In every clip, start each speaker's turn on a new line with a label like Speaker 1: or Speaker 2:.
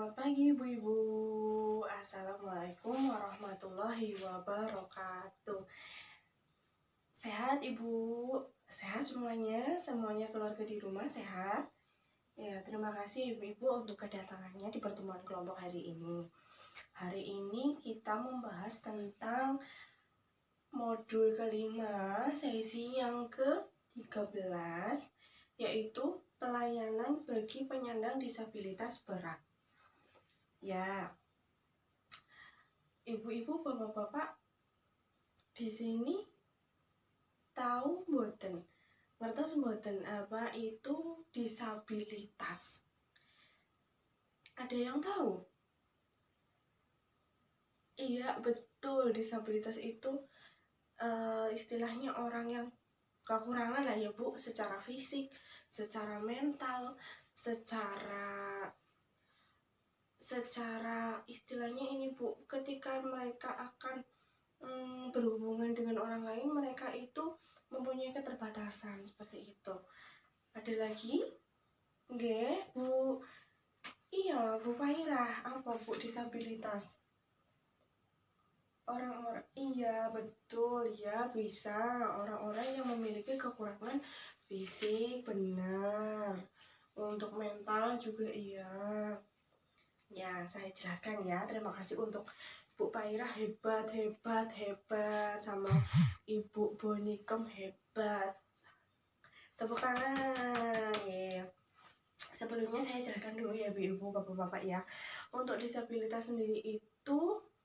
Speaker 1: Selamat pagi ibu-ibu. Assalamualaikum warahmatullahi wabarakatuh. Sehat ibu? Sehat semuanya? Semuanya keluarga di rumah sehat? Ya, terima kasih ibu-ibu untuk kedatangannya di pertemuan kelompok hari ini. Hari ini kita membahas tentang modul kelima, sesi yang ke-13, yaitu pelayanan bagi penyandang disabilitas berat. Ya, ibu-ibu, bapak-bapak di sini tahu mboten? Ngertos mboten apa itu disabilitas? Ada yang tahu? Iya, betul, disabilitas itu istilahnya orang yang kekurangan lah ya Bu, secara fisik, secara mental, secara istilahnya ini Bu, ketika mereka akan berhubungan dengan orang lain, mereka itu mempunyai keterbatasan seperti itu. Ada lagi? Nggih, Bu. Iya, Bu Fairah, apa Bu disabilitas? Orang-orang, iya betul ya, bisa orang-orang yang memiliki kekurangan fisik, benar. Untuk mental juga iya. Ya, saya jelaskan ya. Terima kasih untuk Bu Pairah, hebat sama Ibu Bonikem hebat. Tepuk tangan ya. Sebelumnya saya jelaskan dulu ya ibu bapak-bapak ya. Untuk disabilitas sendiri itu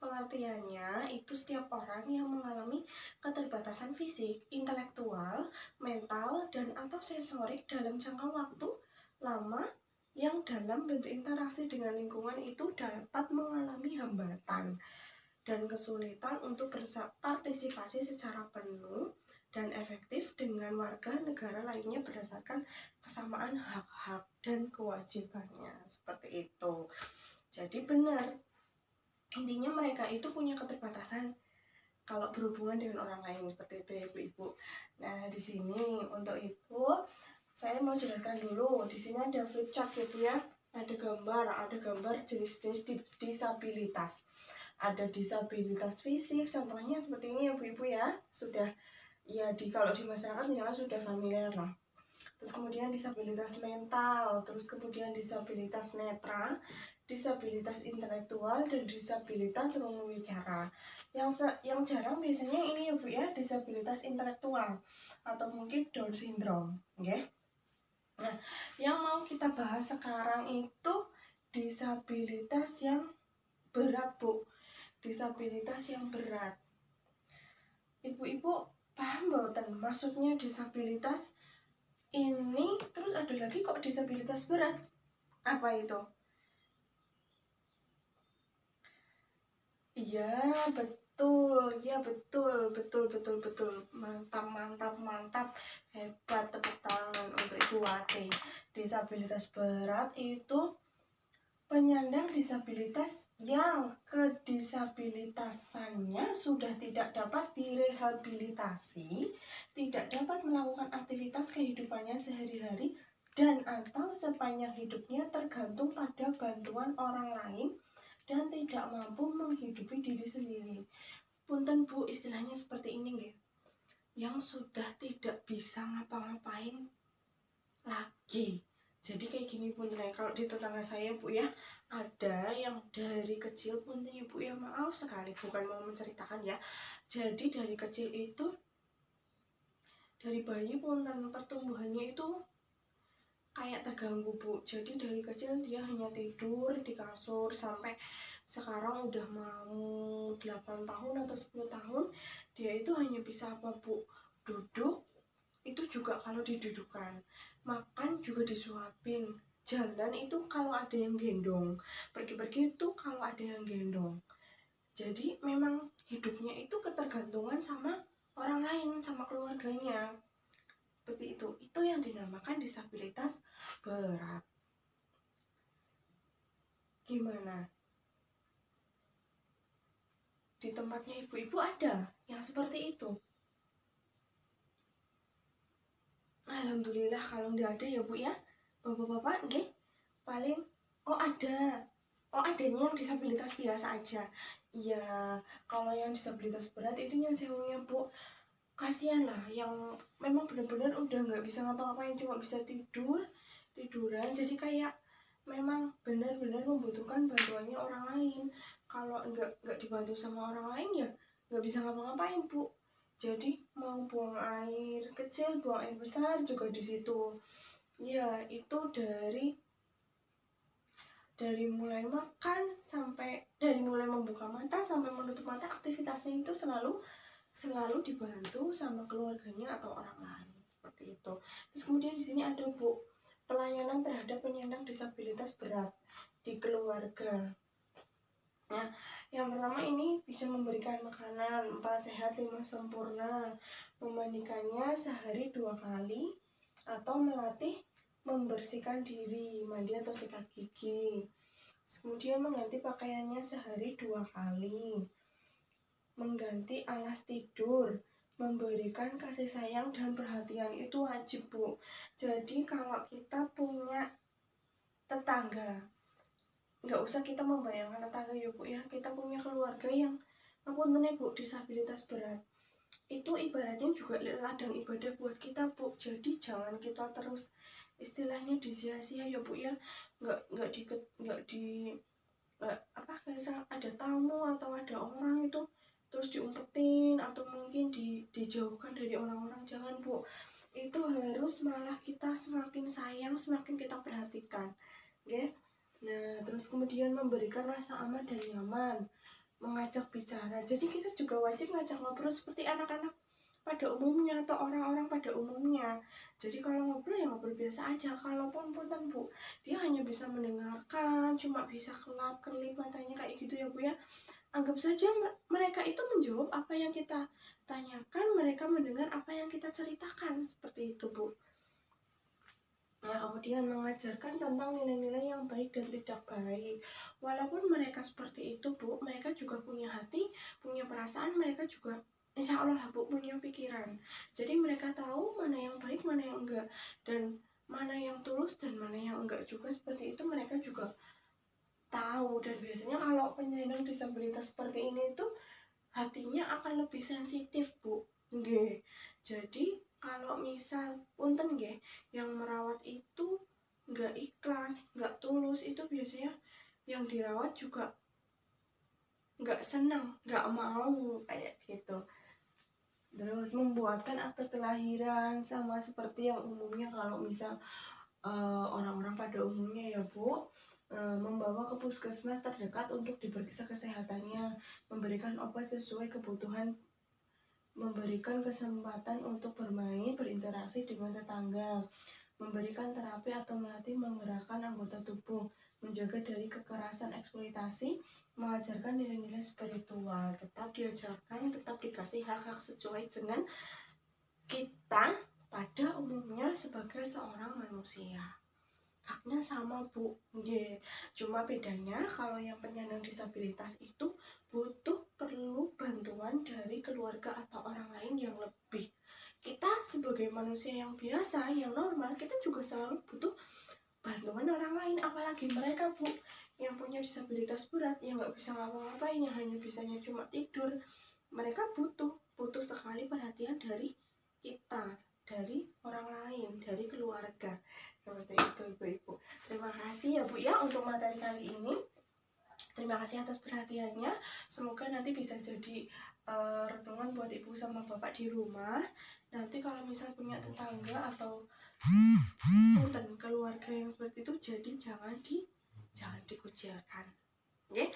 Speaker 1: pengertiannya itu setiap orang yang mengalami keterbatasan fisik, intelektual, mental, dan atau sensorik dalam jangka waktu lama yang dalam bentuk interaksi dengan lingkungan itu dapat mengalami hambatan dan kesulitan untuk berpartisipasi secara penuh dan efektif dengan warga negara lainnya berdasarkan kesamaan hak-hak dan kewajibannya, seperti itu. Jadi benar, intinya mereka itu punya keterbatasan kalau berhubungan dengan orang lain, seperti itu ya ibu-ibu. Nah, di sini untuk itu saya mau jelaskan dulu. Di sini ada flip chart ya Bu ya. Ada gambar jenis-jenis disabilitas. Ada disabilitas fisik, contohnya seperti ini ya Bu-ibu ya. Sudah ya kalau di masyarakat ya sudah familiar lah. Terus kemudian disabilitas mental, terus kemudian disabilitas netra, disabilitas intelektual, dan disabilitas rumah bicara. Yang jarang biasanya ini ya Bu ya, disabilitas intelektual atau mungkin Down syndrome, okay? Nah, yang mau kita bahas sekarang itu disabilitas yang berat Bu, disabilitas yang berat. Ibu-ibu paham mboten maksudnya disabilitas ini? Terus ada lagi kok disabilitas berat, apa itu? Iya betul, ya betul, mantap, hebat, tepuk tangan untuk Ibu Wati. Disabilitas berat itu penyandang disabilitas yang kedisabilitasannya sudah tidak dapat direhabilitasi, tidak dapat melakukan aktivitas kehidupannya sehari-hari, dan atau sepanjang hidupnya tergantung pada bantuan orang lain dan tidak mampu menghidupi diri sendiri. Punten Bu, istilahnya seperti ini nggih. Yang sudah tidak bisa ngapa-ngapain lagi. Jadi kayak gini punten, kalau di tetangga saya Bu ya, ada yang dari kecil punten ya Bu ya, maaf sekali bukan mau menceritakan ya. Jadi dari kecil itu, dari bayi punten pertumbuhannya itu kayak terganggu Bu. Jadi dari kecil dia hanya tidur di kasur sampai sekarang udah mau 8 tahun atau 10 tahun, dia itu hanya bisa apa Bu? Duduk, itu juga kalau didudukan, makan juga disuapin, jalan itu kalau ada yang gendong, pergi-pergi itu kalau ada yang gendong. Jadi memang hidupnya itu ketergantungan sama orang lain, sama keluarganya. Seperti itu yang dinamakan disabilitas berat. Gimana? Di tempatnya ibu-ibu ada yang seperti itu? Alhamdulillah kalau nggak ada ya Bu ya, bapak-bapak nggih paling oh ada. Oh, adanya yang disabilitas biasa aja. Iya, kalau yang disabilitas berat itu yang sewanya Bu, kasihan lah yang memang benar-benar udah nggak bisa ngapa-ngapain, cuma bisa tiduran, jadi kayak memang benar-benar membutuhkan bantuannya orang lain. Kalau nggak dibantu sama orang lain ya nggak bisa ngapa-ngapain Bu. Jadi mau buang air kecil, buang air besar juga di situ. Ya itu dari mulai makan sampai dari mulai membuka mata sampai menutup mata, aktivitasnya itu selalu dibantu sama keluarganya atau orang lain seperti itu. Terus kemudian di sini ada Bu, pelayanan terhadap penyandang disabilitas berat di keluarga. Nah, yang pertama ini bisa memberikan makanan 4 sehat 5 sempurna, memandikannya sehari 2 kali, atau melatih membersihkan diri, mandi atau sikat gigi. Kemudian mengganti pakaiannya sehari 2 kali, mengganti alas tidur, memberikan kasih sayang dan perhatian itu wajib Bu. Jadi kalau kita punya tetangga, nggak usah kita membayangkan tetangga ya Bu ya, kita punya keluarga yang ngapunten Bu disabilitas berat, itu ibaratnya juga ladang ibadah buat kita Bu. Jadi jangan kita terus istilahnya disia-sia ya Bu ya, nggak apa, misalnya ada tamu atau ada orang itu terus diumpetin atau mungkin dijauhkan dari orang-orang, jangan Bu. Itu harus malah kita semakin sayang, semakin kita perhatikan, oke? Nah, terus kemudian memberikan rasa aman dan nyaman, mengajak bicara. Jadi kita juga wajib ngajak ngobrol seperti anak-anak pada umumnya atau orang-orang pada umumnya. Jadi kalau ngobrol ya ngobrol biasa aja. Kalaupun punten Bu, dia hanya bisa mendengarkan, cuma bisa kelap-kelip matanya kayak gitu ya Bu ya. Anggap saja mereka itu menjawab apa yang kita tanyakan, mereka mendengar apa yang kita ceritakan, seperti itu Bu. Nah, kemudian mengajarkan tentang nilai-nilai yang baik dan tidak baik. Walaupun mereka seperti itu, Bu, mereka juga punya hati, punya perasaan, mereka juga insya Allah Bu punya pikiran. Jadi mereka tahu mana yang baik, mana yang enggak, dan mana yang tulus dan mana yang enggak juga, seperti itu mereka juga tahu. Dan biasanya kalau penyandang disabilitas seperti ini tuh hatinya akan lebih sensitif Bu. Nggih. Jadi kalau misal punten nggih, yang merawat itu nggak ikhlas, nggak tulus, itu biasanya yang dirawat juga nggak senang, nggak mau kayak gitu. Terus membuatkan akte kelahiran sama seperti yang umumnya kalau misal orang-orang pada umumnya ya Bu, membawa ke puskesmas terdekat untuk diperiksa kesehatannya, memberikan obat sesuai kebutuhan, memberikan kesempatan untuk bermain, berinteraksi dengan tetangga, memberikan terapi atau melatih menggerakkan anggota tubuh, menjaga dari kekerasan eksploitasi, mengajarkan nilai-nilai spiritual, tetap diajarkan, tetap dikasih hak-hak sesuai dengan kita pada umumnya sebagai seorang manusia. Haknya sama Bu, cuma bedanya kalau yang penyandang disabilitas itu perlu bantuan dari keluarga atau orang lain yang lebih. Kita sebagai manusia yang biasa, yang normal, kita juga selalu butuh bantuan orang lain, apalagi mereka Bu yang punya disabilitas berat, yang nggak bisa ngapa-ngapain, yang hanya bisanya cuma tidur. Mereka butuh sekali perhatian dari kita, dari orang lain, dari keluarga. Seperti itu Ibu-ibu. Terima kasih ya Bu ya untuk materi kali ini. Terima kasih atas perhatiannya. Semoga nanti bisa jadi renungan buat Ibu sama Bapak di rumah. Nanti kalau misal punya tetangga atau keluarga yang seperti itu, jadi jangan dikucilkan. Ya,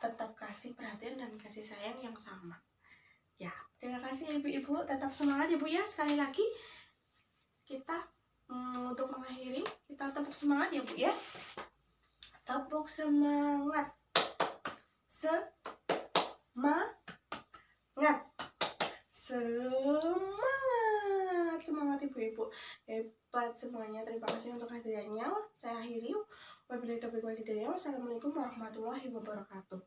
Speaker 1: tetap kasih perhatian dan kasih sayang yang sama. Ya, terima kasih Ibu-ibu. Tetap semangat ya Bu ya. Sekali lagi kita untuk mengakhiri, kita tepuk semangat ya Bu ya. Tepuk semangat. Semangat Ibu-ibu. Hebat semuanya. Terima kasih untuk hadirannya. Saya akhiri. Wabillahi taufiq wal hidayah. Wassalamualaikum warahmatullahi wabarakatuh.